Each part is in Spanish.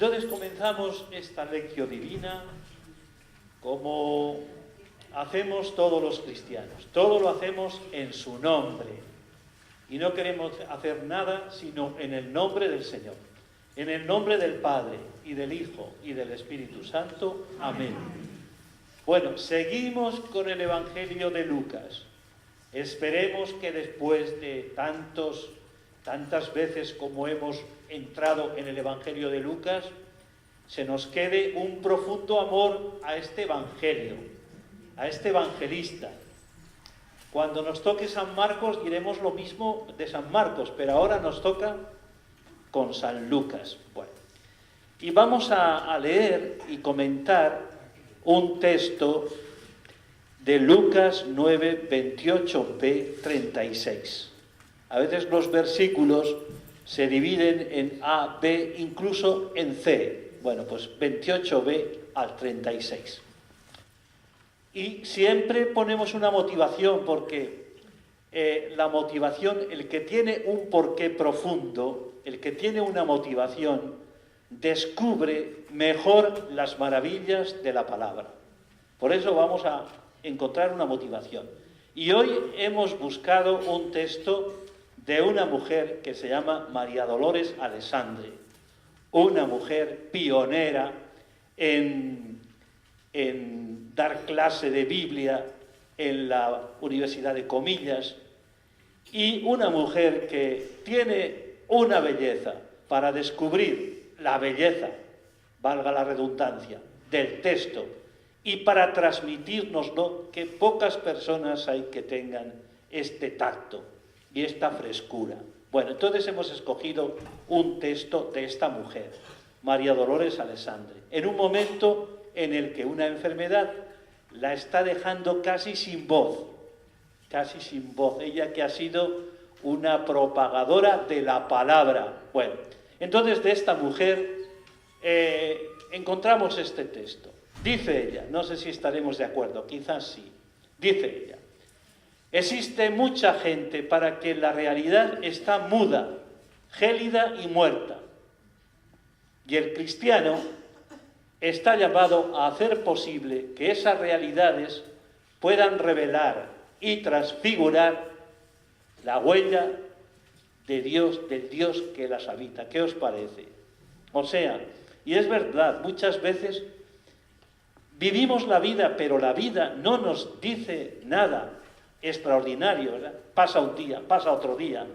Entonces comenzamos esta lección divina como hacemos todos los cristianos. Todo lo hacemos en su nombre. Y no queremos hacer nada sino en el nombre del Señor. En el nombre del Padre, y del Hijo, y del Espíritu Santo. Amén. Bueno, seguimos con el Evangelio de Lucas. Esperemos que después de tantas veces como hemos entrado en el Evangelio de Lucas, se nos quede un profundo amor a este Evangelio, a este evangelista. Cuando nos toque San Marcos diremos lo mismo de San Marcos, pero ahora nos toca con San Lucas. Bueno, y vamos a leer y comentar un texto de Lucas 9, 28b, 36. A veces los versículos se dividen en A, B, incluso en C. Bueno, pues 28b al 36. Y siempre ponemos una motivación, porque la motivación, el que tiene un porqué profundo, el que tiene una motivación, descubre mejor las maravillas de la palabra. Por eso vamos a encontrar una motivación. Y hoy hemos buscado un texto de una mujer que se llama María Dolores Alessandri, una mujer pionera en dar clase de Biblia en la Universidad de Comillas, y una mujer que tiene una belleza para descubrir la belleza, valga la redundancia, del texto, y para transmitírnoslo, que pocas personas hay que tengan este tacto y esta frescura. Bueno, entonces hemos escogido un texto de esta mujer, María Dolores Alessandri, en un momento en el que una enfermedad la está dejando casi sin voz. Ella que ha sido una propagadora de la palabra. Bueno, entonces de esta mujer encontramos este texto. Dice ella, no sé si estaremos de acuerdo, quizás sí. Dice ella: existe mucha gente para que la realidad está muda, gélida y muerta. Y el cristiano está llamado a hacer posible que esas realidades puedan revelar y transfigurar la huella de Dios, del Dios que las habita. ¿Qué os parece? O sea, y es verdad, muchas veces vivimos la vida, pero la vida no nos dice nada extraordinario, ¿verdad? Pasa un día, pasa otro día,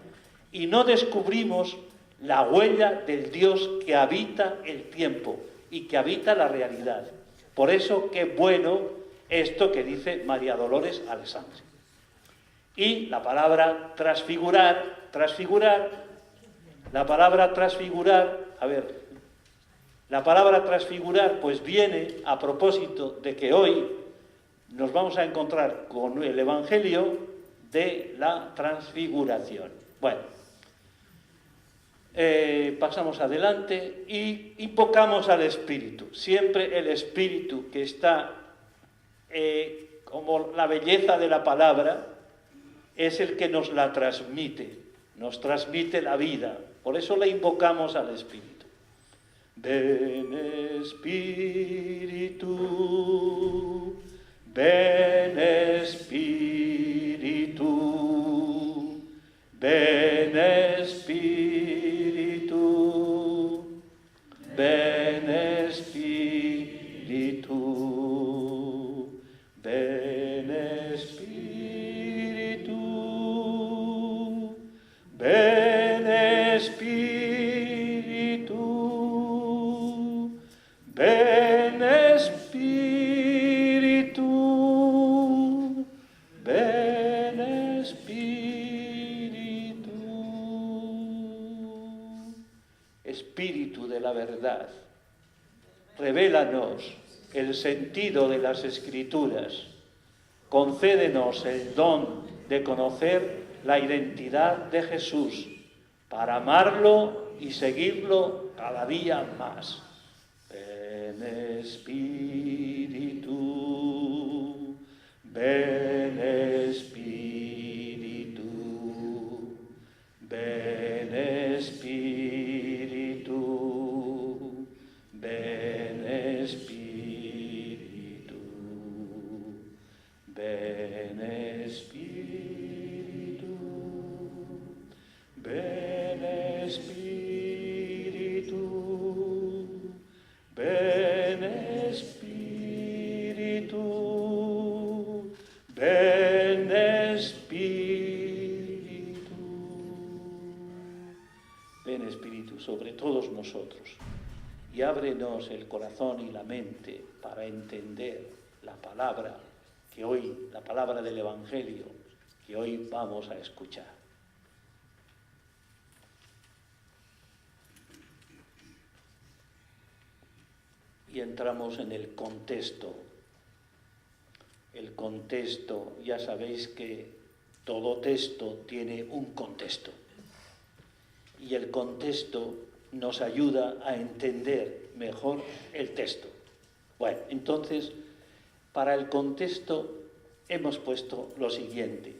y no descubrimos la huella del Dios que habita el tiempo y que habita la realidad. Por eso, qué bueno esto que dice María Dolores Alessandri. Y la palabra transfigurar, la palabra transfigurar pues viene a propósito de que hoy nos vamos a encontrar con el Evangelio de la transfiguración. Bueno, pasamos adelante y invocamos al Espíritu. Siempre el Espíritu, que está como la belleza de la palabra, es el que nos la transmite, nos transmite la vida. Por eso le invocamos al Espíritu. Ven Espíritu, ven Espíritu, ven Espíritu, ven Espíritu, ven Espíritu, ven Espíritu, ven Espíritu, ven Espíritu. Espíritu de la verdad, revélanos el sentido de las Escrituras, concédenos el don de conocer la identidad de Jesús, para amarlo y seguirlo cada día más. Ven Espíritu, ven Espíritu, ven Espíritu, Ven Espíritu sobre todos nosotros y ábrenos el corazón y la mente para entender la palabra la palabra del Evangelio que hoy vamos a escuchar. Y entramos en el contexto. El contexto, ya sabéis que todo texto tiene un contexto. Y el contexto nos ayuda a entender mejor el texto. Bueno, entonces, para el contexto hemos puesto lo siguiente.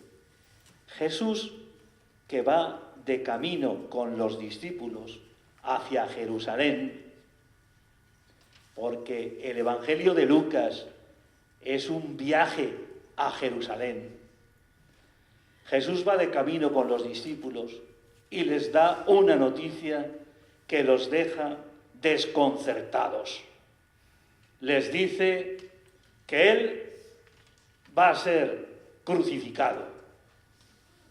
Jesús, que va de camino con los discípulos hacia Jerusalén, porque el Evangelio de Lucas es un viaje a Jerusalén. Jesús va de camino con los discípulos y les da una noticia que los deja desconcertados. Les dice que Él va a ser crucificado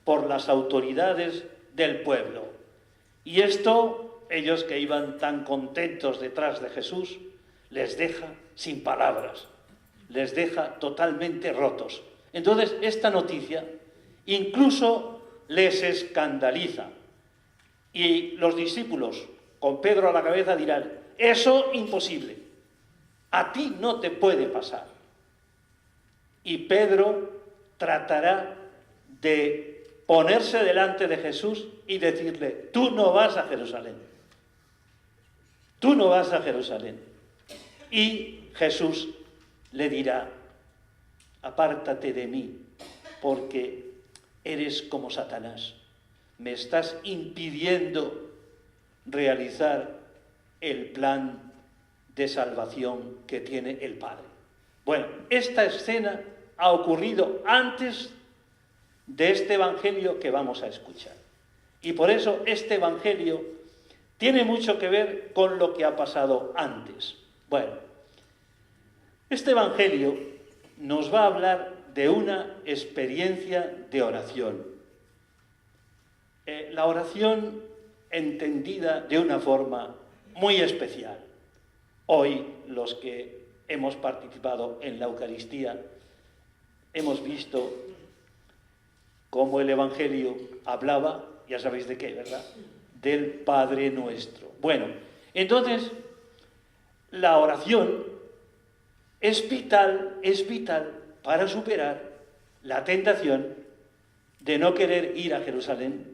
por las autoridades del pueblo. Y esto, ellos que iban tan contentos detrás de Jesús, les deja sin palabras, les deja totalmente rotos. Entonces, esta noticia incluso les escandaliza. Y los discípulos, con Pedro a la cabeza, dirán: eso imposible, a ti no te puede pasar. Y Pedro tratará de ponerse delante de Jesús y decirle: tú no vas a Jerusalén, tú no vas a Jerusalén. Y Jesús le dirá: apártate de mí, porque eres como Satanás. Me estás impidiendo realizar el plan de salvación que tiene el Padre. Bueno, esta escena ha ocurrido antes de este Evangelio que vamos a escuchar. Y por eso este Evangelio tiene mucho que ver con lo que ha pasado antes. Bueno, este Evangelio nos va a hablar de una experiencia de oración. La oración entendida de una forma muy especial. Hoy, los que hemos participado en la Eucaristía, hemos visto cómo el Evangelio hablaba, ya sabéis de qué, ¿verdad?, del Padre Nuestro. Bueno, entonces, la oración es vital para superar la tentación de no querer ir a Jerusalén,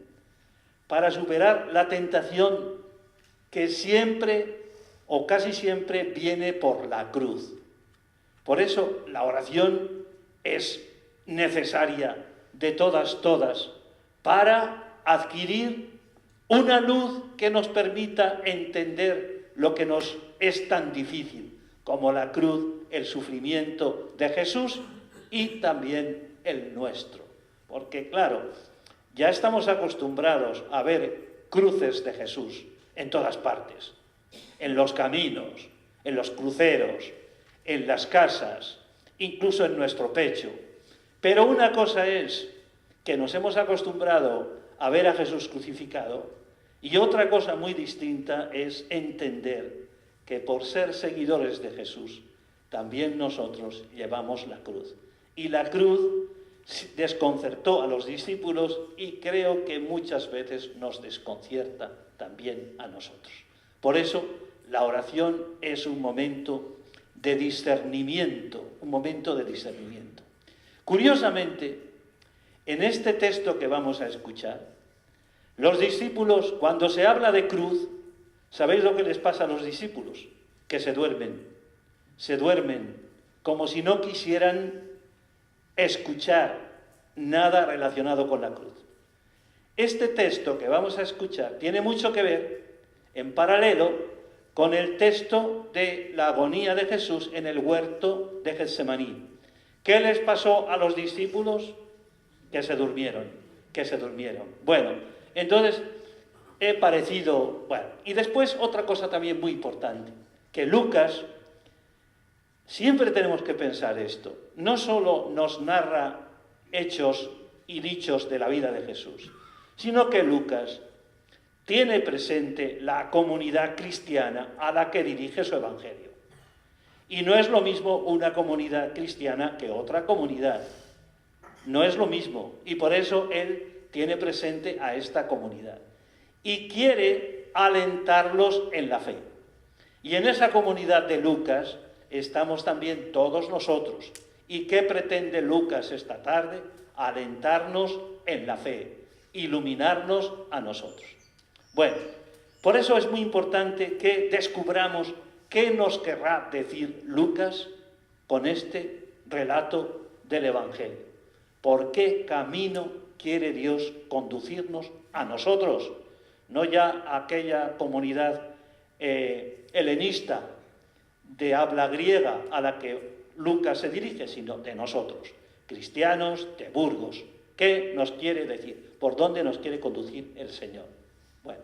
para superar la tentación que siempre o casi siempre viene por la cruz. Por eso la oración es necesaria de todas, para adquirir una luz que nos permita entender lo que nos es tan difícil, como la cruz, el sufrimiento de Jesús y también el nuestro. Porque claro, ya estamos acostumbrados a ver cruces de Jesús en todas partes, en los caminos, en los cruceros, en las casas, incluso en nuestro pecho. Pero una cosa es que nos hemos acostumbrado a ver a Jesús crucificado, y otra cosa muy distinta es entender que por ser seguidores de Jesús, también nosotros llevamos la cruz. Y la cruz desconcertó a los discípulos y creo que muchas veces nos desconcierta también a nosotros. Por eso la oración es un momento de discernimiento, un momento de discernimiento. Curiosamente, en este texto que vamos a escuchar, los discípulos, cuando se habla de cruz, ¿sabéis lo que les pasa a los discípulos? Que se duermen como si no quisieran escuchar nada relacionado con la cruz. Este texto que vamos a escuchar tiene mucho que ver, en paralelo, con el texto de la agonía de Jesús en el huerto de Getsemaní. ¿Qué les pasó a los discípulos? Que se durmieron. Bueno, entonces y después otra cosa también muy importante, que Lucas, siempre tenemos que pensar esto, no solo nos narra hechos y dichos de la vida de Jesús, sino que Lucas tiene presente la comunidad cristiana a la que dirige su evangelio. Y no es lo mismo una comunidad cristiana que otra comunidad. No es lo mismo. Y por eso él tiene presente a esta comunidad. Y quiere alentarlos en la fe. Y en esa comunidad de Lucas estamos también todos nosotros. ¿Y qué pretende Lucas esta tarde? Alentarnos en la fe, iluminarnos a nosotros. Bueno, por eso es muy importante que descubramos qué nos querrá decir Lucas con este relato del Evangelio. ¿Por qué camino quiere Dios conducirnos a nosotros? No ya a aquella comunidad helenista de habla griega a la que Lucas se dirige, sino de nosotros, cristianos de Burgos. ¿Qué nos quiere decir? ¿Por dónde nos quiere conducir el Señor? Bueno.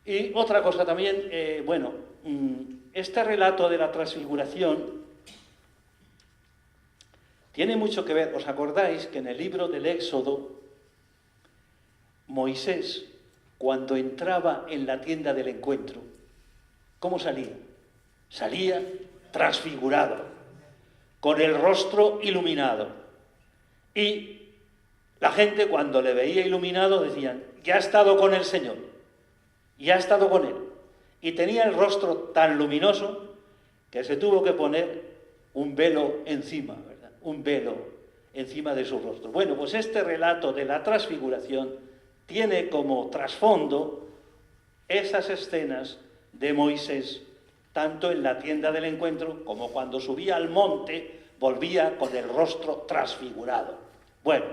Y otra cosa también, este relato de la transfiguración tiene mucho que ver. ¿Os acordáis que en el libro del Éxodo, Moisés, cuando entraba en la tienda del encuentro, ¿cómo salía? Salía transfigurado, con el rostro iluminado. Y la gente, cuando le veía iluminado, decían: ya ha estado con el Señor, ya ha estado con él. Y tenía el rostro tan luminoso que se tuvo que poner un velo encima, ¿verdad? Un velo encima de su rostro. Bueno, pues este relato de la transfiguración tiene como trasfondo esas escenas de Moisés, tanto en la tienda del encuentro como cuando subía al monte, volvía con el rostro transfigurado. Bueno,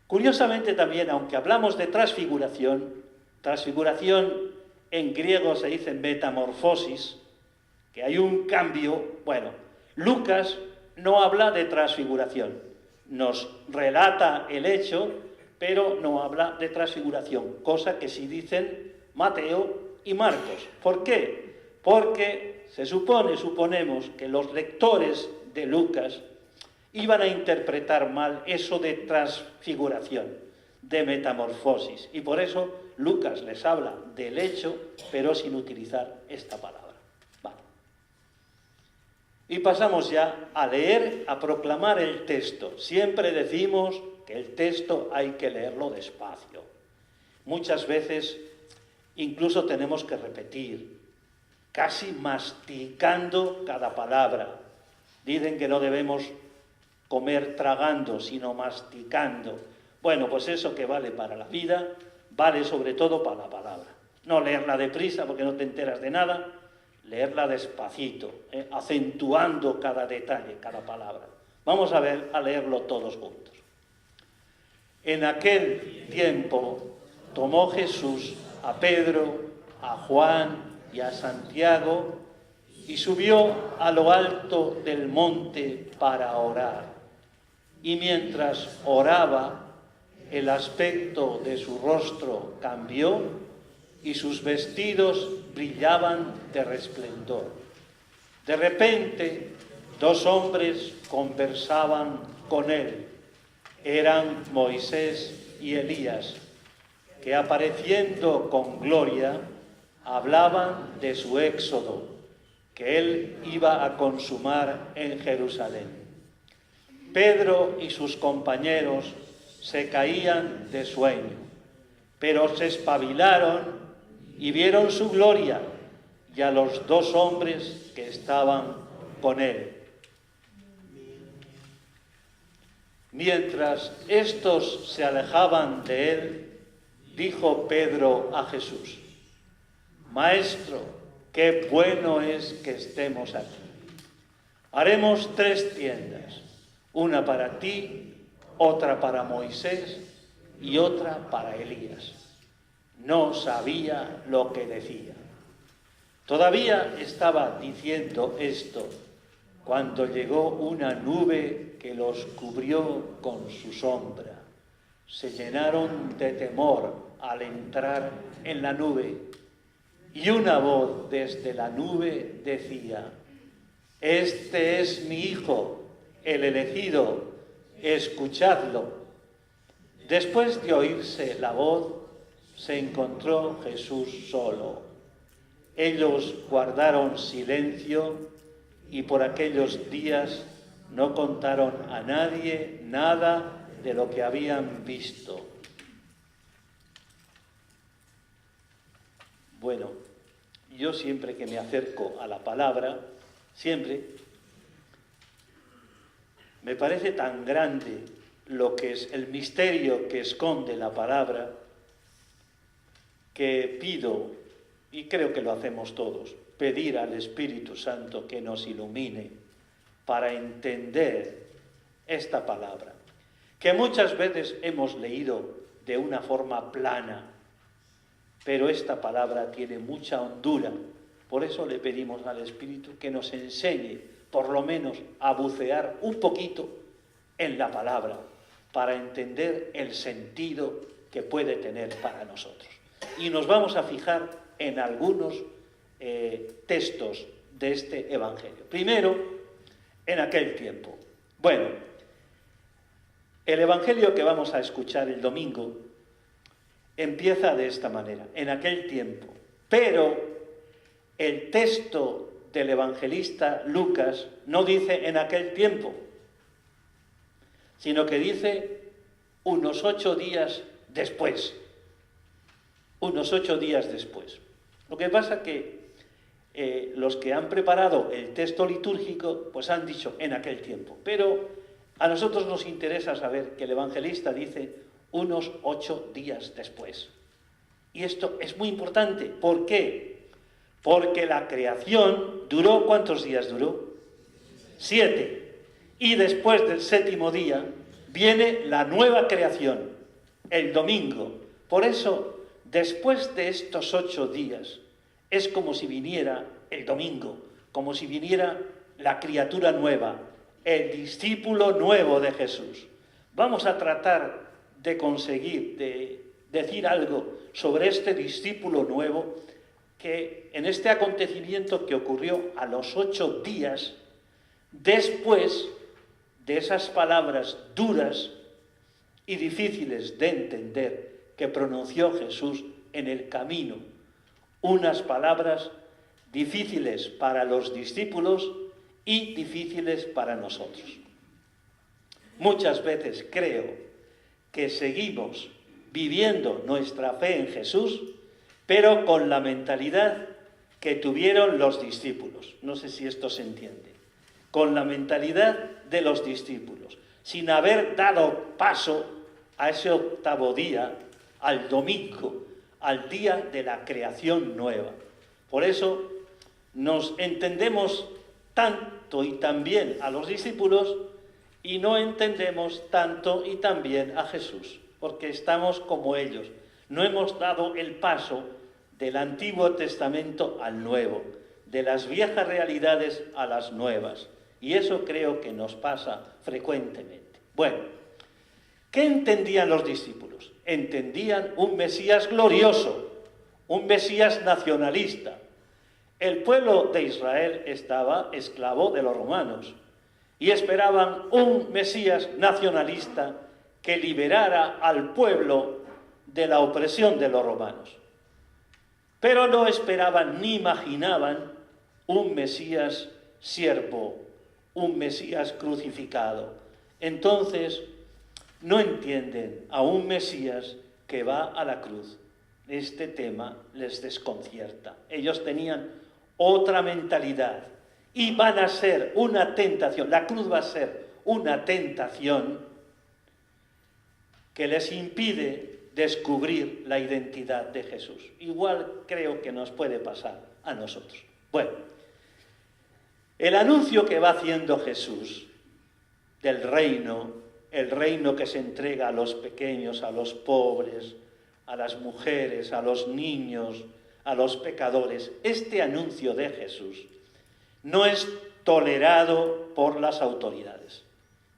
curiosamente también, aunque hablamos de transfiguración en griego se dice metamorfosis, que hay un cambio. Bueno, Lucas no habla de transfiguración, nos relata el hecho, pero no habla de transfiguración, cosa que sí dicen Mateo y Marcos. ¿Por qué? Porque suponemos que los lectores de Lucas iban a interpretar mal eso de transfiguración, de metamorfosis, y por eso Lucas les habla del hecho, pero sin utilizar esta palabra. Vale. Y pasamos ya a leer, a proclamar el texto. Siempre decimos que el texto hay que leerlo despacio. Muchas veces incluso tenemos que repetir, casi masticando cada palabra. Dicen que no debemos comer tragando, sino masticando. Bueno, pues eso que vale para la vida, vale sobre todo para la palabra. No leerla deprisa porque no te enteras de nada, leerla despacito, acentuando cada detalle, cada palabra. Vamos a leerlo todos juntos. En aquel tiempo tomó Jesús a Pedro, a Juan y a Santiago y subió a lo alto del monte para orar. Y mientras oraba, el aspecto de su rostro cambió y sus vestidos brillaban de resplendor. De repente, dos hombres conversaban con él. Eran Moisés y Elías, que apareciendo con gloria, hablaban de su éxodo, que él iba a consumar en Jerusalén. Pedro y sus compañeros se caían de sueño, pero se espabilaron y vieron su gloria y a los dos hombres que estaban con él. Mientras estos se alejaban de él, dijo Pedro a Jesús: Maestro, qué bueno es que estemos aquí. Haremos 3 tiendas, una para ti, otra para Moisés y otra para Elías. No sabía lo que decía. Todavía estaba diciendo esto cuando llegó una nube que los cubrió con su sombra. Se llenaron de temor al entrar en la nube y una voz desde la nube decía: Este es mi Hijo, el elegido, escuchadlo. Después de oírse la voz, se encontró Jesús solo. Ellos guardaron silencio y por aquellos días no contaron a nadie nada de lo que habían visto. Bueno, yo siempre que me acerco a la palabra, siempre, me parece tan grande lo que es el misterio que esconde la palabra, que pido, y creo que lo hacemos todos, pedir al Espíritu Santo que nos ilumine para entender esta palabra, que muchas veces hemos leído de una forma plana, pero esta palabra tiene mucha hondura. Por eso le pedimos al Espíritu que nos enseñe, por lo menos, a bucear un poquito en la palabra, para entender el sentido que puede tener para nosotros. Y nos vamos a fijar en algunos textos de este Evangelio. Primero, en aquel tiempo. Bueno, el Evangelio que vamos a escuchar el domingo empieza de esta manera, en aquel tiempo. Pero el texto del evangelista Lucas no dice en aquel tiempo, sino que dice unos 8 días después. Unos 8 días después. Lo que pasa que los que han preparado el texto litúrgico, pues han dicho en aquel tiempo. Pero a nosotros nos interesa saber que el evangelista dice unos 8 días después. Y esto es muy importante. ¿Por qué? Porque la creación duró, ¿cuántos días duró? 7. Y después del 7º día viene la nueva creación, el domingo. Por eso, después de estos 8 días, es como si viniera el domingo, como si viniera la criatura nueva, el discípulo nuevo de Jesús. Vamos a tratar de conseguir, de decir algo sobre este discípulo nuevo que en este acontecimiento que ocurrió a los 8 días después de esas palabras duras y difíciles de entender que pronunció Jesús en el camino, unas palabras difíciles para los discípulos y difíciles para nosotros. Muchas veces creo que seguimos viviendo nuestra fe en Jesús, pero con la mentalidad que tuvieron los discípulos. No sé si esto se entiende. Con la mentalidad de los discípulos, sin haber dado paso a ese 8º día, al domingo, al día de la creación nueva. Por eso nos entendemos tanto y tan bien a los discípulos y no entendemos tanto y tan bien a Jesús, porque estamos como ellos. No hemos dado el paso del Antiguo Testamento al Nuevo, de las viejas realidades a las nuevas. Y eso creo que nos pasa frecuentemente. Bueno, ¿qué entendían los discípulos? Entendían un Mesías glorioso, un Mesías nacionalista. El pueblo de Israel estaba esclavo de los romanos y esperaban un Mesías nacionalista que liberara al pueblo de la opresión de los romanos. Pero no esperaban ni imaginaban un Mesías siervo, un Mesías crucificado. Entonces, no entienden a un Mesías que va a la cruz. Este tema les desconcierta. Ellos tenían otra mentalidad y van a ser una tentación. La cruz va a ser una tentación que les impide descubrir la identidad de Jesús. Igual creo que nos puede pasar a nosotros. Bueno, el anuncio que va haciendo Jesús del reino, el reino que se entrega a los pequeños, a los pobres, a las mujeres, a los niños, a los pecadores, este anuncio de Jesús no es tolerado por las autoridades.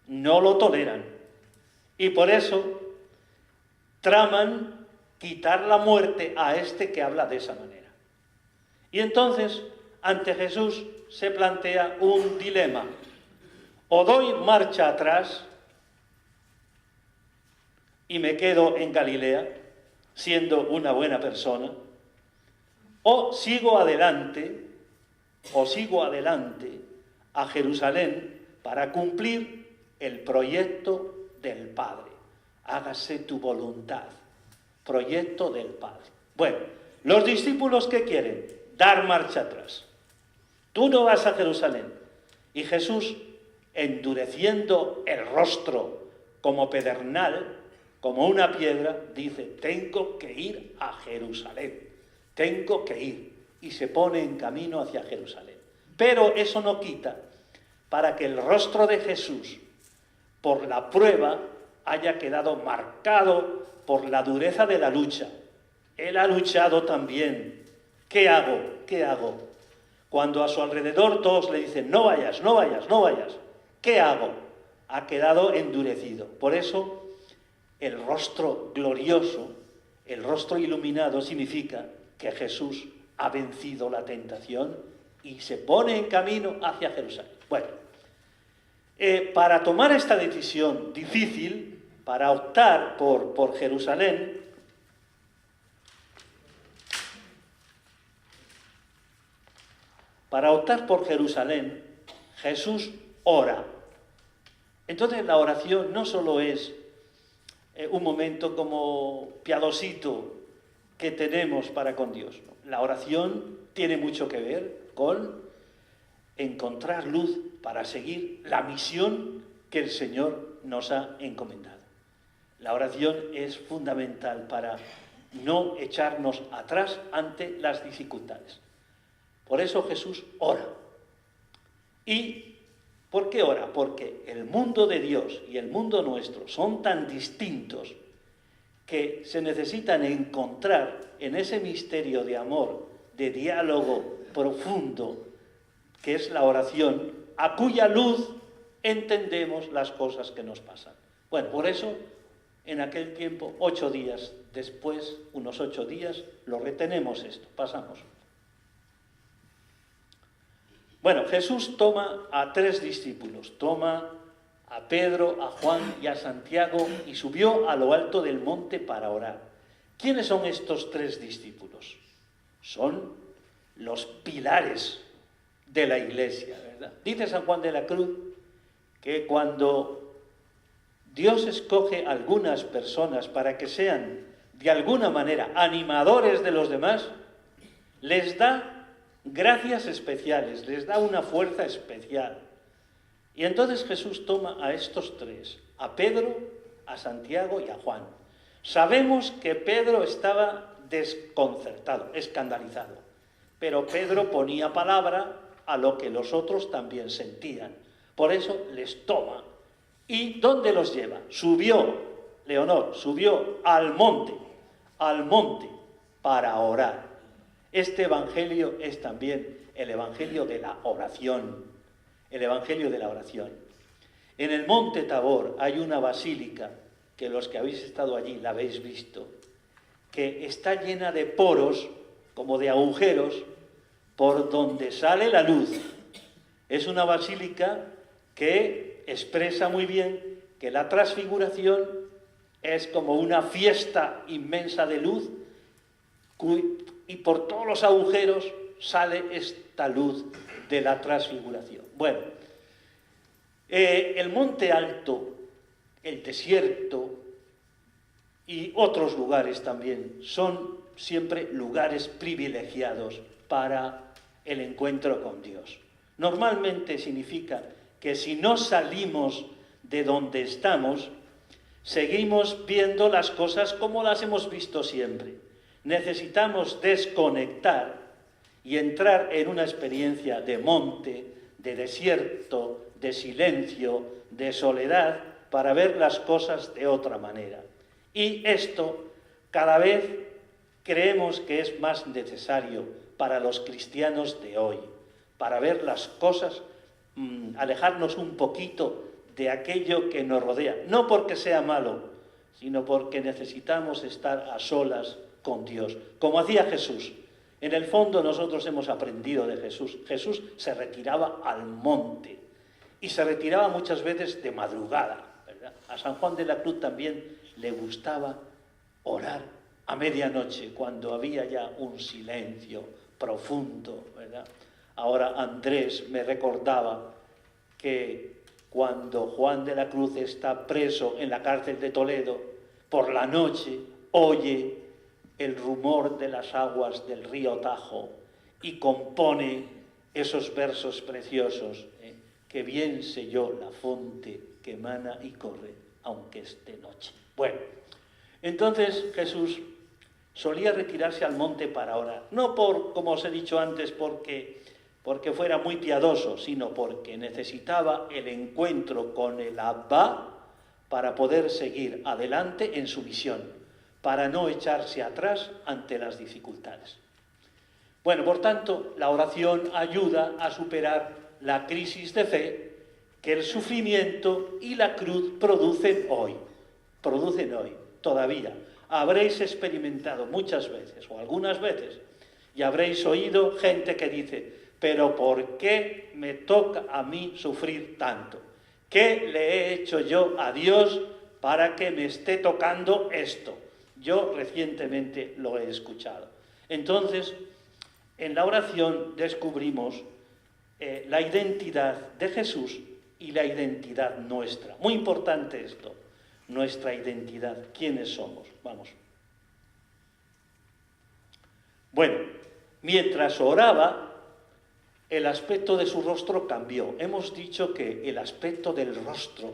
No lo toleran. Y por eso traman quitar la muerte a este que habla de esa manera. Y entonces, ante Jesús se plantea un dilema. O doy marcha atrás, y me quedo en Galilea, siendo una buena persona, o sigo adelante a Jerusalén para cumplir el proyecto del Padre. Hágase tu voluntad. Proyecto del Padre. Bueno, los discípulos, ¿qué quieren? Dar marcha atrás. Tú no vas a Jerusalén. Y Jesús, endureciendo el rostro como pedernal, como una piedra, dice, tengo que ir a Jerusalén. Tengo que ir. Y se pone en camino hacia Jerusalén. Pero eso no quita para que el rostro de Jesús, por la prueba, haya quedado marcado por la dureza de la lucha. Él ha luchado también. ¿Qué hago? ¿Qué hago? Cuando a su alrededor todos le dicen, no vayas, no vayas, no vayas. ¿Qué hago? Ha quedado endurecido. Por eso, el rostro glorioso, el rostro iluminado, significa que Jesús ha vencido la tentación y se pone en camino hacia Jerusalén. Bueno, para tomar esta decisión difícil, para optar por Jerusalén, Jesús ora. Entonces la oración no solo es un momento como piadosito que tenemos para con Dios, ¿no? La oración tiene mucho que ver con encontrar luz para seguir la misión que el Señor nos ha encomendado. La oración es fundamental para no echarnos atrás ante las dificultades. Por eso Jesús ora. ¿Y por qué ora? Porque el mundo de Dios y el mundo nuestro son tan distintos que se necesitan encontrar en ese misterio de amor, de diálogo profundo, que es la oración, a cuya luz entendemos las cosas que nos pasan. Bueno, por eso, en aquel tiempo, 8 días después, unos 8 días, lo retenemos esto, pasamos. Bueno, Jesús toma a 3 discípulos, toma a Pedro, a Juan y a Santiago y subió a lo alto del monte para orar. ¿Quiénes son estos 3 discípulos? Son los pilares de la Iglesia, ¿verdad? Dice San Juan de la Cruz que cuando Dios escoge a algunas personas para que sean, de alguna manera, animadores de los demás, les da gracias especiales, les da una fuerza especial. Y entonces Jesús toma a estos 3, a Pedro, a Santiago y a Juan. Sabemos que Pedro estaba desconcertado, escandalizado, pero Pedro ponía palabra a lo que los otros también sentían. Por eso les toma. ¿Y dónde los lleva? Subió, Leonor, subió al monte para orar. Este evangelio es también el evangelio de la oración. El evangelio de la oración. En el monte Tabor hay una basílica, que los que habéis estado allí la habéis visto, que está llena de poros, como de agujeros, por donde sale la luz. Es una basílica que expresa muy bien que la transfiguración es como una fiesta inmensa de luz y por todos los agujeros sale esta luz de la transfiguración. Bueno, el monte alto, el desierto y otros lugares también son siempre lugares privilegiados para el encuentro con Dios. Normalmente significa que si no salimos de donde estamos, seguimos viendo las cosas como las hemos visto siempre. Necesitamos desconectar y entrar en una experiencia de monte, de desierto, de silencio, de soledad, para ver las cosas de otra manera. Y esto cada vez creemos que es más necesario para los cristianos de hoy, para ver las cosas, alejarnos un poquito de aquello que nos rodea, no porque sea malo, sino porque necesitamos estar a solas con Dios, como hacía Jesús. En el fondo nosotros hemos aprendido de Jesús. Jesús se retiraba al monte y se retiraba muchas veces de madrugada, ¿verdad? A San Juan de la Cruz también le gustaba orar a medianoche, cuando había ya un silencio profundo, ¿verdad? Ahora Andrés me recordaba que cuando Juan de la Cruz está preso en la cárcel de Toledo, por la noche oye el rumor de las aguas del río Tajo y compone esos versos preciosos, que bien sé yo la fuente que emana y corre, aunque es de noche. Bueno, entonces Jesús solía retirarse al monte para orar, no por, como os he dicho antes, porque fuera muy piadoso, sino porque necesitaba el encuentro con el Abba para poder seguir adelante en su misión, para no echarse atrás ante las dificultades. Bueno, por tanto, la oración ayuda a superar la crisis de fe que el sufrimiento y la cruz producen hoy todavía. Habréis experimentado muchas veces o algunas veces y habréis oído gente que dice: pero ¿por qué me toca a mí sufrir tanto? ¿Qué le he hecho yo a Dios para que me esté tocando esto? Yo recientemente lo he escuchado. Entonces, en la oración descubrimos la identidad de Jesús y la identidad nuestra. Muy importante esto, nuestra identidad, quiénes somos. Vamos. Bueno, mientras oraba, el aspecto de su rostro cambió. Hemos dicho que el aspecto del rostro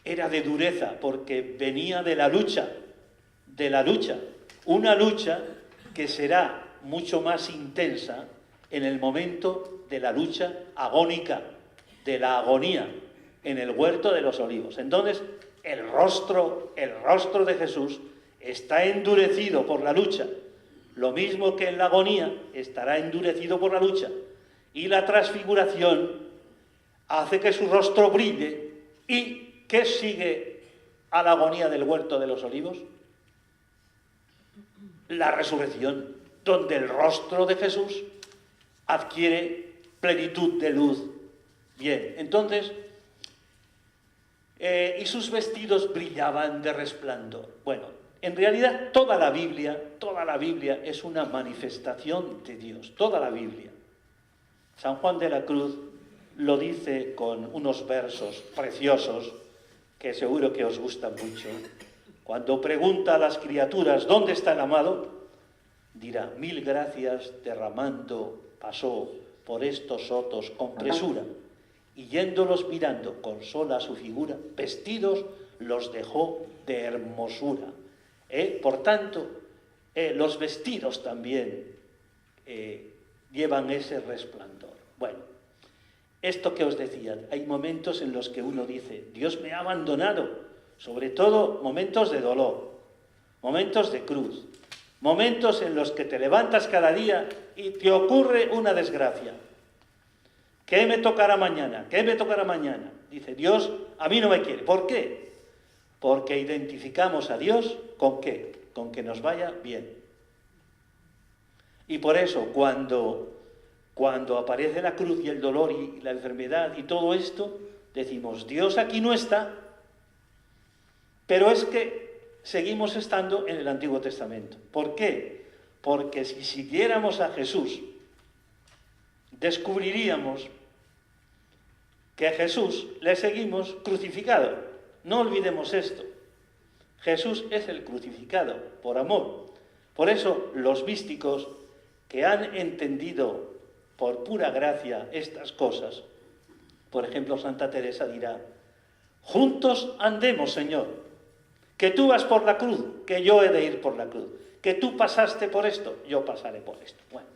era de dureza porque venía de la lucha, una lucha que será mucho más intensa en el momento de la lucha agónica, de la agonía, en el huerto de los olivos. Entonces, el rostro de Jesús está endurecido por la lucha, lo mismo que en la agonía estará endurecido por la lucha. Y la transfiguración hace que su rostro brille. ¿Y qué sigue a la agonía del huerto de los olivos? La resurrección, donde el rostro de Jesús adquiere plenitud de luz. Bien, entonces, y sus vestidos brillaban de resplandor. Bueno, en realidad toda la Biblia es una manifestación de Dios, toda la Biblia. San Juan de la Cruz lo dice con unos versos preciosos que seguro que os gustan mucho. Cuando pregunta a las criaturas ¿dónde está el amado?, dirá: 1000 gracias derramando pasó por estos sotos con presura, y yéndolos mirando con sola su figura, vestidos los dejó de hermosura. Por tanto, los vestidos también llevan ese resplandor. Bueno, esto que os decía, hay momentos en los que uno dice: Dios me ha abandonado, sobre todo momentos de dolor, momentos de cruz, momentos en los que te levantas cada día y te ocurre una desgracia. ¿Qué me tocará mañana? ¿Qué me tocará mañana? Dice: Dios a mí no me quiere. ¿Por qué? Porque identificamos a Dios ¿con qué? Con que nos vaya bien. Y por eso cuando aparece la cruz y el dolor y la enfermedad y todo esto, decimos: Dios aquí no está. Pero es que seguimos estando en el Antiguo Testamento. ¿Por qué? Porque si siguiéramos a Jesús, descubriríamos que a Jesús le seguimos crucificado. No olvidemos esto. Jesús es el crucificado por amor. Por eso los místicos que han entendido por pura gracia estas cosas, por ejemplo Santa Teresa dirá: juntos andemos, Señor, que tú vas por la cruz, que yo he de ir por la cruz, que tú pasaste por esto, yo pasaré por esto. Bueno,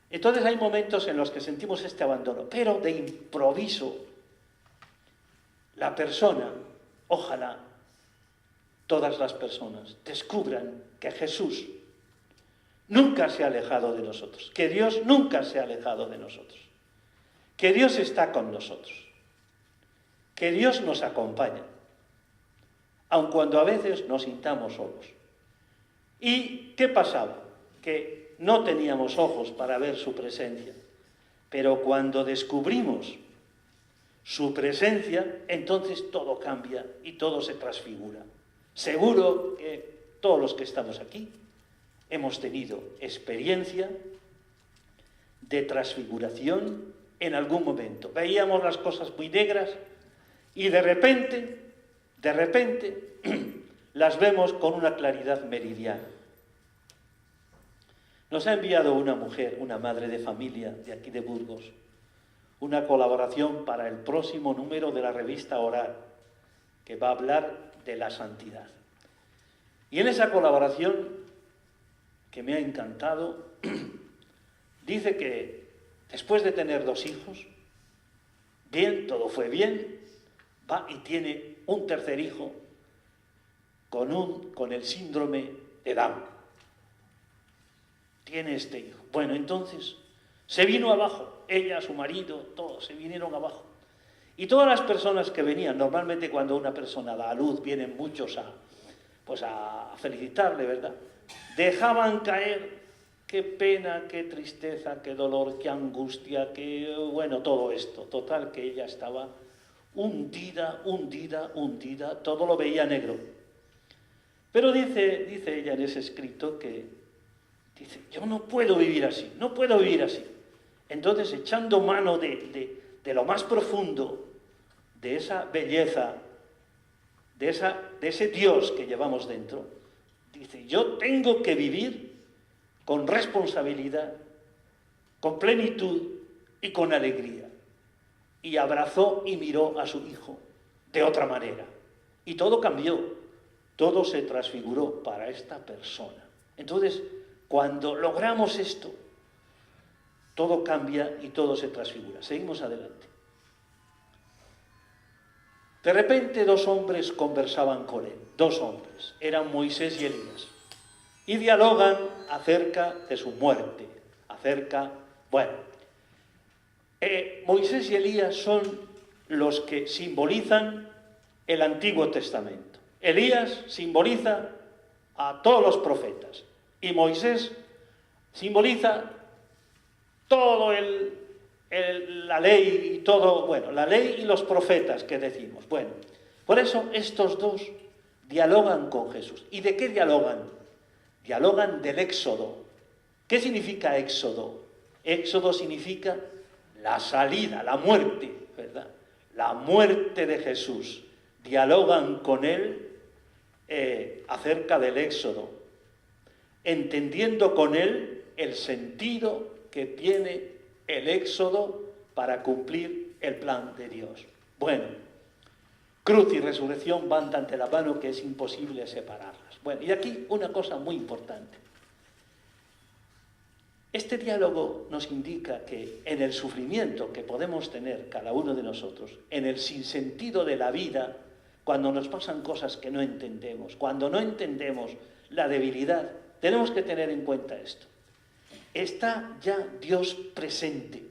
entonces hay momentos en los que sentimos este abandono, pero de improviso la persona, ojalá todas las personas descubran que Jesús nunca se ha alejado de nosotros, que Dios nunca se ha alejado de nosotros, que Dios está con nosotros, que Dios nos acompaña, aun cuando a veces nos sintamos solos. ¿Y qué pasaba? Que no teníamos ojos para ver su presencia, pero cuando descubrimos su presencia, entonces todo cambia y todo se transfigura. Seguro que todos los que estamos aquí hemos tenido experiencia de transfiguración en algún momento. Veíamos las cosas muy negras y de repente, las vemos con una claridad meridiana. Nos ha enviado una mujer, una madre de familia de aquí de Burgos, una colaboración para el próximo número de la revista Orar, que va a hablar de la santidad. Y en esa colaboración, que me ha encantado, dice que después de tener 2 hijos, bien, todo fue bien, va y tiene un tercer hijo con el síndrome de Down. Tiene este hijo. Bueno, entonces se vino abajo, ella, su marido, todos se vinieron abajo. Y todas las personas que venían, normalmente cuando una persona da a luz, vienen muchos a felicitarle, ¿verdad? Dejaban caer, qué pena, qué tristeza, qué dolor, qué angustia, bueno, todo esto. Total, que ella estaba hundida, todo lo veía negro. Pero dice ella en ese escrito que, dice, yo no puedo vivir así. Entonces, echando mano de lo más profundo, de esa belleza, de ese Dios que llevamos dentro, dice, yo tengo que vivir con responsabilidad, con plenitud y con alegría. Y abrazó y miró a su hijo de otra manera. Y todo cambió, todo se transfiguró para esta persona. Entonces, cuando logramos esto, todo cambia y todo se transfigura. Seguimos adelante. De repente 2 hombres conversaban con él. 2 hombres. Eran Moisés y Elías. Y dialogan acerca de su muerte. Moisés y Elías son los que simbolizan el Antiguo Testamento. Elías simboliza a todos los profetas. Y Moisés simboliza todo la ley y todo, bueno, la ley y los profetas que decimos. Bueno, por eso estos 2 dialogan con Jesús. ¿Y de qué dialogan? Dialogan del Éxodo. ¿Qué significa Éxodo? Éxodo significa la salida, la muerte, ¿verdad? La muerte de Jesús. Dialogan con él acerca del Éxodo, entendiendo con él el sentido que tiene el Éxodo para cumplir el plan de Dios. Bueno, cruz y resurrección van tan de la mano que es imposible separarlas. Bueno, y aquí una cosa muy importante. Este diálogo nos indica que en el sufrimiento que podemos tener cada uno de nosotros, en el sinsentido de la vida, cuando nos pasan cosas que no entendemos, cuando no entendemos la debilidad, tenemos que tener en cuenta esto. Está ya Dios presente.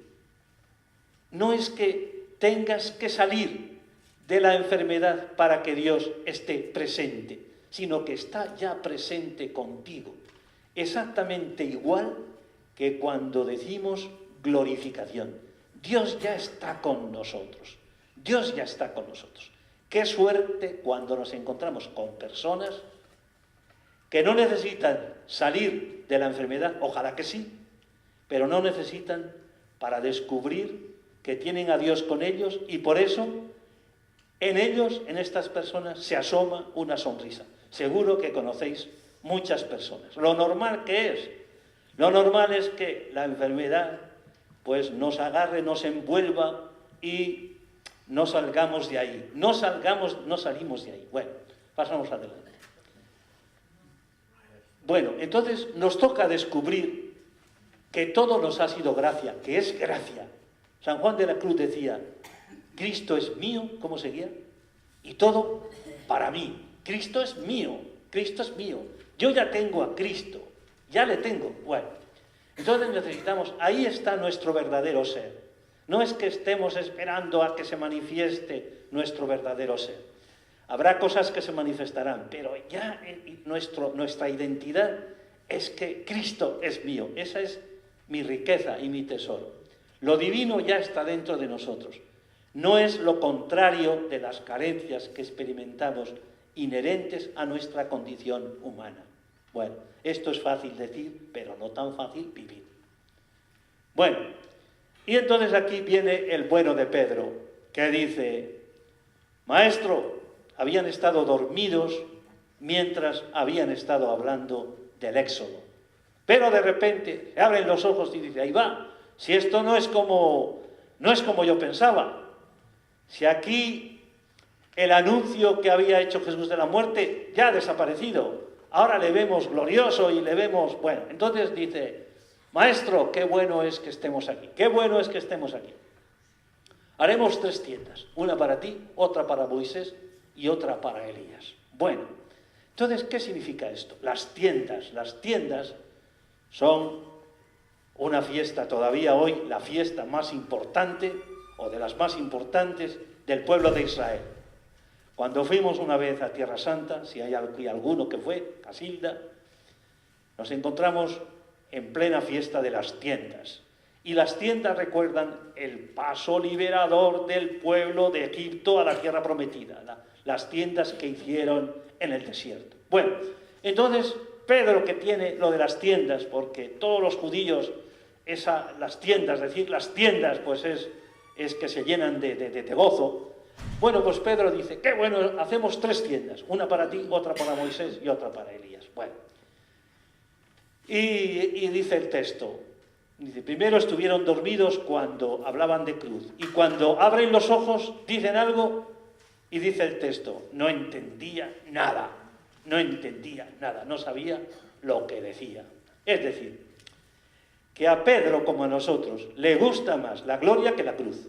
No es que tengas que salir de la enfermedad para que Dios esté presente, sino que está ya presente contigo. Exactamente igual que cuando decimos glorificación. Dios ya está con nosotros. Dios ya está con nosotros. Qué suerte cuando nos encontramos con personas que no necesitan salir de la enfermedad, ojalá que sí, pero no necesitan para descubrir que tienen a Dios con ellos y por eso en ellos, en estas personas, se asoma una sonrisa. Seguro que conocéis muchas personas. Lo normal es que la enfermedad pues nos agarre, nos envuelva y no salgamos de ahí. No salimos de ahí. Bueno, pasamos adelante. Bueno, entonces nos toca descubrir que todo nos ha sido gracia, que es gracia. San Juan de la Cruz decía, Cristo es mío, ¿cómo seguía? Y todo para mí. Cristo es mío, Cristo es mío. Yo ya tengo a Cristo, ya le tengo. Bueno, entonces necesitamos, ahí está nuestro verdadero ser. No es que estemos esperando a que se manifieste nuestro verdadero ser. Habrá cosas que se manifestarán, pero ya nuestra identidad es que Cristo es mío. Esa es mi riqueza y mi tesoro. Lo divino ya está dentro de nosotros. No es lo contrario de las carencias que experimentamos inherentes a nuestra condición humana. Bueno, esto es fácil decir, pero no tan fácil vivir. Bueno, y entonces aquí viene el bueno de Pedro, que dice: Maestro, habían estado dormidos mientras habían estado hablando del Éxodo. Pero de repente se abren los ojos y dice: ahí va, si esto no es como yo pensaba. Si aquí el anuncio que había hecho Jesús de la muerte ya ha desaparecido, ahora le vemos glorioso y le vemos... Bueno, entonces dice: Maestro, qué bueno es que estemos aquí, qué bueno es que estemos aquí. Haremos 3 tiendas, una para ti, otra para Moisés y otra para Elías. Bueno, entonces, ¿qué significa esto? Las tiendas son una fiesta, todavía hoy la fiesta más importante, o de las más importantes, del pueblo de Israel. Cuando fuimos una vez a Tierra Santa, si hay alguno que fue, Casilda, nos encontramos en plena fiesta de las tiendas. Y las tiendas recuerdan el paso liberador del pueblo de Egipto a la tierra prometida, las tiendas que hicieron en el desierto. Bueno, entonces Pedro, que tiene lo de las tiendas, porque todos los judíos, las tiendas, pues es que se llenan de gozo. Bueno, pues Pedro dice: qué bueno, hacemos 3 tiendas, una para ti, otra para Moisés y otra para Elías. Bueno, y dice el texto, dice: primero estuvieron dormidos cuando hablaban de cruz, y cuando abren los ojos dicen algo, y dice el texto: no entendía nada, no sabía lo que decía. Es decir, que a Pedro, como a nosotros, le gusta más la gloria que la cruz.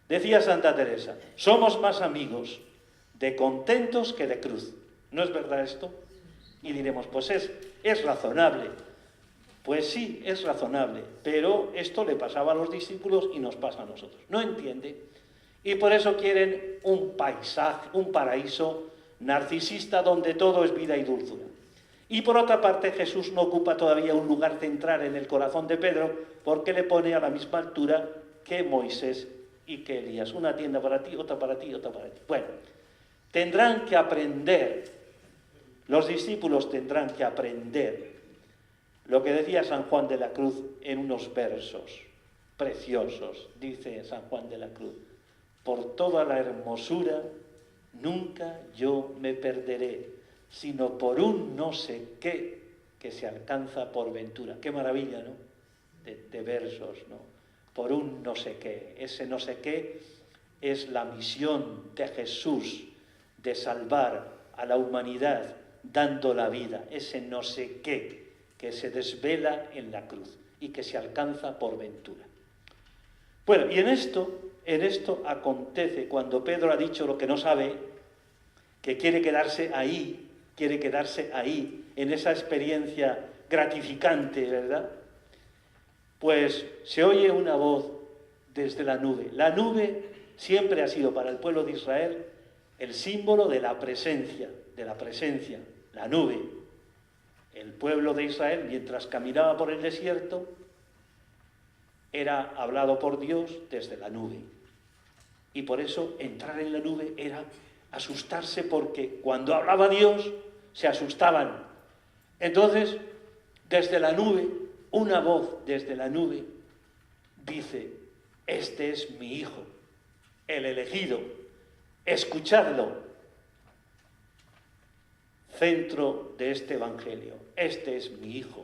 Decía Santa Teresa: somos más amigos de contentos que de cruz. ¿No es verdad esto? Y diremos: pues es razonable. Pues sí, es razonable, pero esto le pasaba a los discípulos y nos pasa a nosotros. No entiende, y por eso quieren un paisaje, un paraíso narcisista donde todo es vida y dulzura. Y por otra parte, Jesús no ocupa todavía un lugar central en el corazón de Pedro, porque le pone a la misma altura que Moisés y que Elías. Una tienda para ti, otra para ti, otra para ti. Bueno, tendrán que aprender, los discípulos tendrán que aprender lo que decía San Juan de la Cruz en unos versos preciosos. Dice San Juan de la Cruz: por toda la hermosura nunca yo me perderé, sino por un no sé qué que se alcanza por ventura. Qué maravilla, ¿no? De versos, ¿no? Por un no sé qué. Ese no sé qué es la misión de Jesús de salvar a la humanidad dando la vida. Ese no sé qué que se desvela en la cruz y que se alcanza por ventura. Bueno, y en esto acontece cuando Pedro ha dicho lo que no sabe, que quiere quedarse ahí, en esa experiencia gratificante, ¿verdad? Pues se oye una voz desde la nube. La nube siempre ha sido para el pueblo de Israel el símbolo de la presencia, la nube. El pueblo de Israel, mientras caminaba por el desierto, era hablado por Dios desde la nube. Y por eso entrar en la nube era asustarse, porque cuando hablaba Dios se asustaban. Entonces, desde la nube, una voz desde la nube dice: este es mi Hijo, el elegido, escuchadlo. Centro de este Evangelio: este es mi Hijo,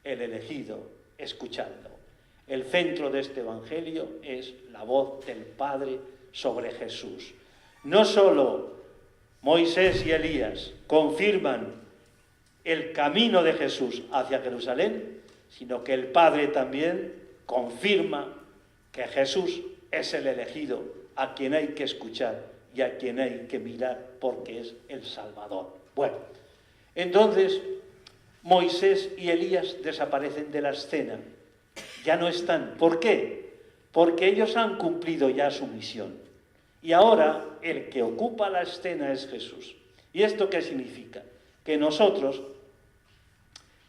el elegido, escuchadlo. El centro de este Evangelio es la voz del Padre sobre Jesús. No solo Moisés y Elías confirman el camino de Jesús hacia Jerusalén, sino que el Padre también confirma que Jesús es el elegido, a quien hay que escuchar y a quien hay que mirar, porque es el Salvador. Bueno, entonces Moisés y Elías desaparecen de la escena, ya no están. ¿Por qué? Porque ellos han cumplido ya su misión. Y ahora el que ocupa la escena es Jesús. ¿Y esto qué significa? Que nosotros,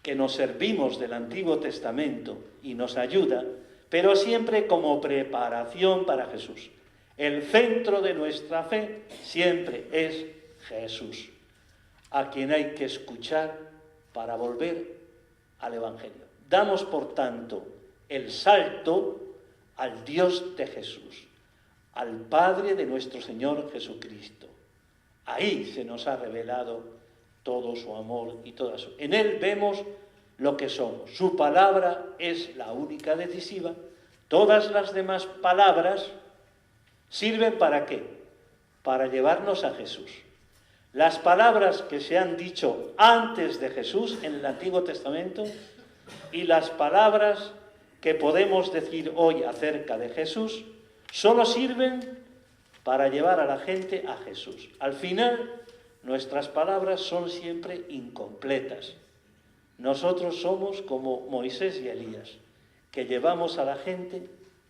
que nos servimos del Antiguo Testamento y nos ayuda, pero siempre como preparación para Jesús. El centro de nuestra fe siempre es Jesús, a quien hay que escuchar para volver al Evangelio. Damos, por tanto, el salto al Dios de Jesús, al Padre de nuestro Señor Jesucristo. Ahí se nos ha revelado todo su amor y toda su... En Él vemos lo que somos. Su palabra es la única decisiva. Todas las demás palabras sirven ¿para qué? Para llevarnos a Jesús. Las palabras que se han dicho antes de Jesús en el Antiguo Testamento y las palabras que podemos decir hoy acerca de Jesús solo sirven para llevar a la gente a Jesús. Al final, nuestras palabras son siempre incompletas. Nosotros somos como Moisés y Elías, que llevamos a la gente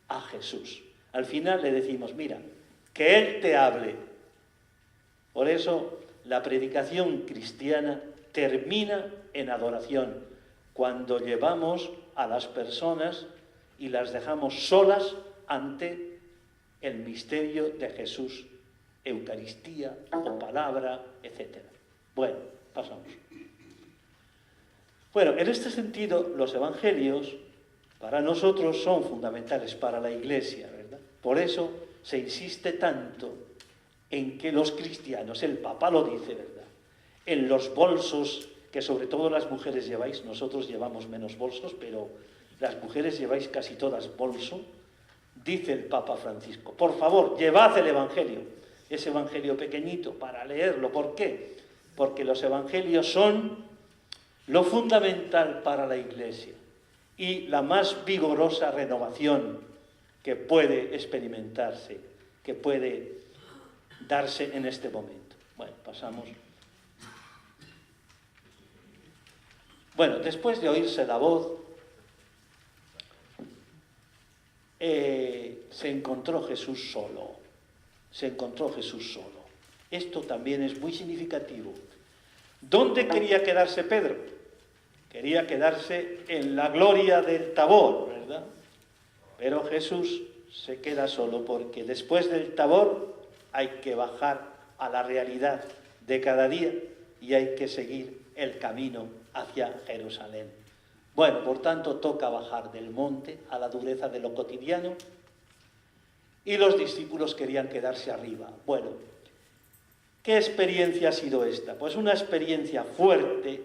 a Jesús. Al final le decimos, mira, que Él te hable. Por eso la predicación cristiana termina en adoración, cuando llevamos a las personas y las dejamos solas ante el misterio de Jesús, Eucaristía o palabra, etc. Bueno, pasamos. Bueno, en este sentido, los evangelios para nosotros son fundamentales para la Iglesia, ¿verdad? Por eso se insiste tanto en que los cristianos, el Papa lo dice, ¿verdad?, en los bolsos que sobre todo las mujeres lleváis, nosotros llevamos menos bolsos, pero las mujeres lleváis casi todas bolso, dice el Papa Francisco, por favor, llevad el Evangelio, ese Evangelio pequeñito, para leerlo. ¿Por qué? Porque los Evangelios son lo fundamental para la Iglesia y la más vigorosa renovación que puede experimentarse, que puede darse en este momento. Bueno, pasamos. Bueno, después de oírse la voz, se encontró Jesús solo. Se encontró Jesús solo. Esto también es muy significativo. ¿Dónde quería quedarse Pedro? Quería quedarse en la gloria del Tabor, ¿verdad? Pero Jesús se queda solo porque después del Tabor hay que bajar a la realidad de cada día y hay que seguir el camino hacia Jerusalén. Bueno, por tanto, toca bajar del monte a la dureza de lo cotidiano y los discípulos querían quedarse arriba. Bueno, ¿qué experiencia ha sido esta? Pues una experiencia fuerte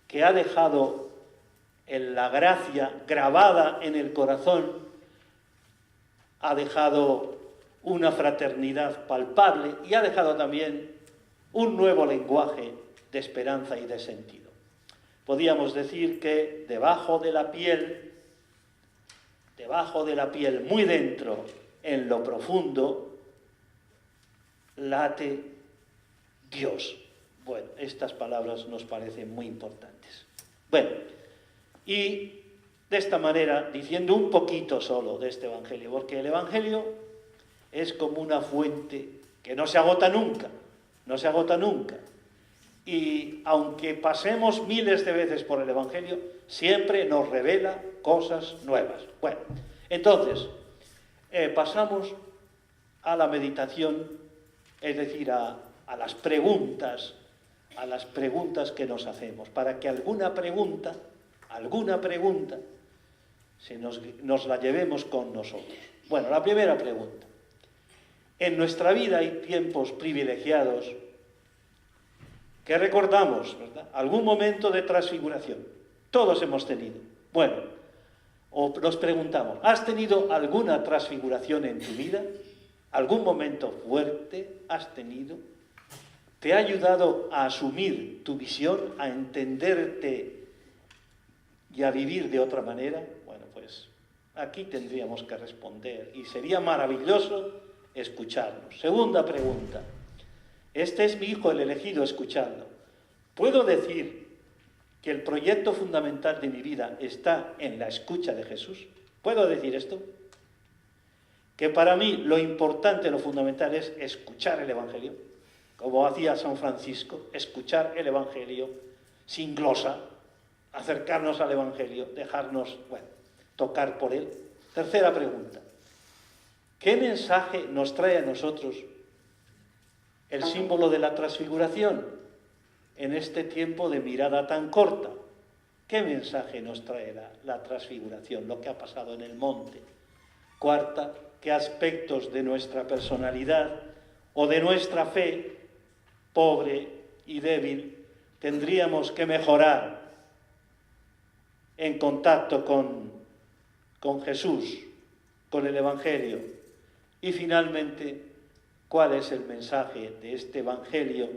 que ha dejado en la gracia grabada en el corazón, ha dejado una fraternidad palpable y ha dejado también un nuevo lenguaje de esperanza y de sentido. Podríamos decir que debajo de la piel, muy dentro, en lo profundo, late Dios. Bueno, estas palabras nos parecen muy importantes. Bueno, y de esta manera, diciendo un poquito solo de este Evangelio, porque el Evangelio es como una fuente que no se agota nunca, no se agota nunca. Y aunque pasemos miles de veces por el Evangelio, siempre nos revela cosas nuevas. Bueno, entonces, pasamos a la meditación, es decir, a las preguntas que nos hacemos, para que alguna pregunta, nos la llevemos con nosotros. Bueno, la primera pregunta. En nuestra vida hay tiempos privilegiados que recordamos, ¿verdad? Algún momento de transfiguración. Todos hemos tenido. Bueno, o nos preguntamos, ¿has tenido alguna transfiguración en tu vida? ¿Algún momento fuerte has tenido? ¿Te ha ayudado a asumir tu visión, a entenderte y a vivir de otra manera? Bueno, pues aquí tendríamos que responder y sería maravilloso escucharnos. Segunda pregunta. Este es mi hijo el elegido, escuchadlo. ¿Puedo decir que el proyecto fundamental de mi vida está en la escucha de Jesús? ¿Puedo decir esto? Que para mí lo importante, lo fundamental es escuchar el Evangelio, como hacía San Francisco, escuchar el Evangelio sin glosa, acercarnos al Evangelio, dejarnos, tocar por él. Tercera pregunta. ¿Qué mensaje nos trae a nosotros el símbolo de la transfiguración en este tiempo de mirada tan corta? ¿Qué mensaje nos trae la transfiguración, lo que ha pasado en el monte? Cuarta, ¿qué aspectos de nuestra personalidad o de nuestra fe, pobre y débil, tendríamos que mejorar en contacto con Jesús, con el Evangelio? Y finalmente, ¿cuál es el mensaje de este Evangelio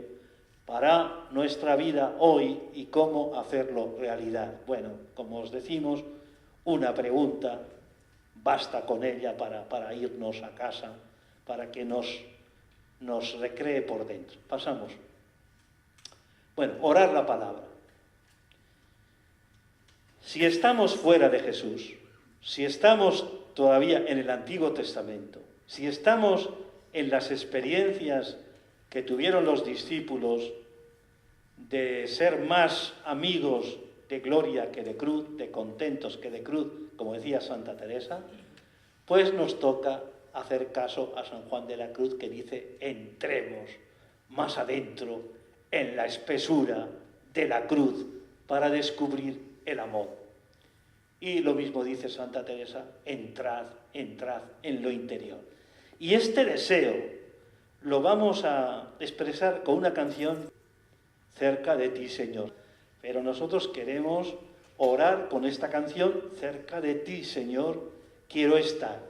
para nuestra vida hoy y cómo hacerlo realidad? Bueno, como os decimos, una pregunta, basta con ella para irnos a casa, para que nos recree por dentro. Pasamos. Bueno, orar la palabra. Si estamos fuera de Jesús, si estamos todavía en el Antiguo Testamento, si estamos en las experiencias que tuvieron los discípulos de ser más amigos de gloria que de cruz, de contentos que de cruz, como decía Santa Teresa, pues nos toca hacer caso a San Juan de la Cruz, que dice: entremos más adentro en la espesura de la cruz para descubrir el amor. Y lo mismo dice Santa Teresa: entrad en lo interior. Y este deseo lo vamos a expresar con una canción, Cerca de ti, Señor. Pero nosotros queremos orar con esta canción: cerca de ti, Señor, quiero estar.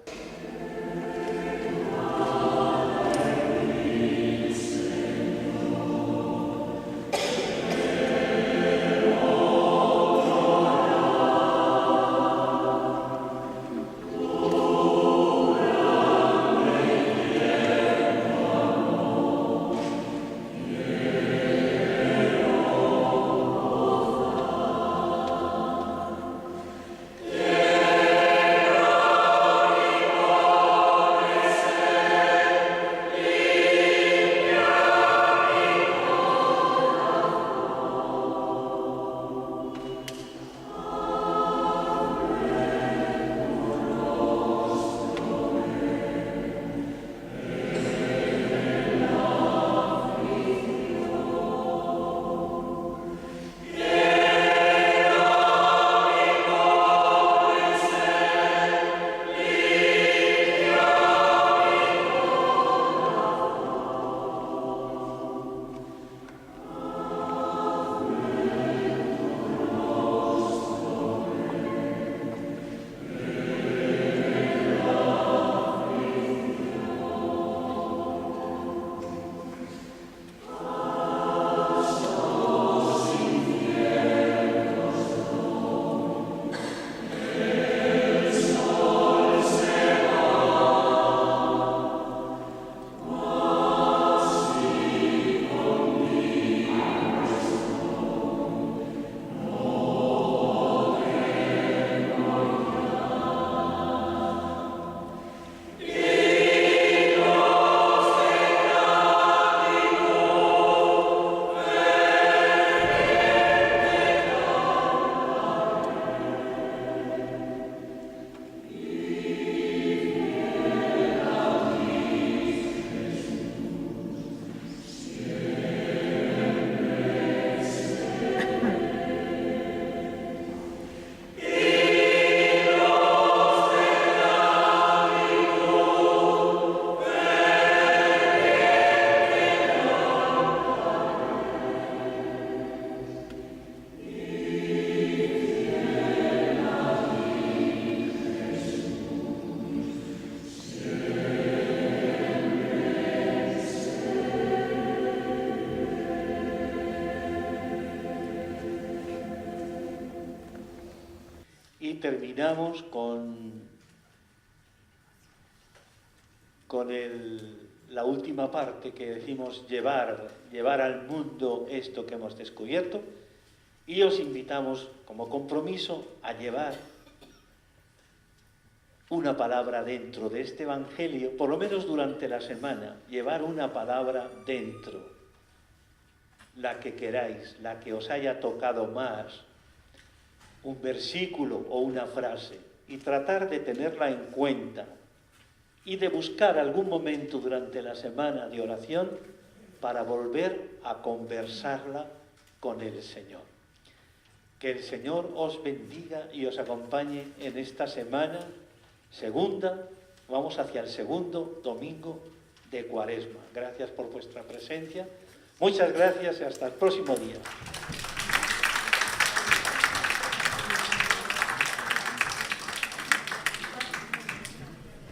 Y terminamos con la última parte, que decimos llevar al mundo esto que hemos descubierto, y os invitamos como compromiso a llevar una palabra dentro de este Evangelio, por lo menos durante la semana, llevar una palabra dentro, la que queráis, la que os haya tocado más, un versículo o una frase, y tratar de tenerla en cuenta y de buscar algún momento durante la semana de oración para volver a conversarla con el Señor. Que el Señor os bendiga y os acompañe en esta semana segunda. Vamos hacia el segundo domingo de Cuaresma. Gracias por vuestra presencia. Muchas gracias y hasta el próximo día.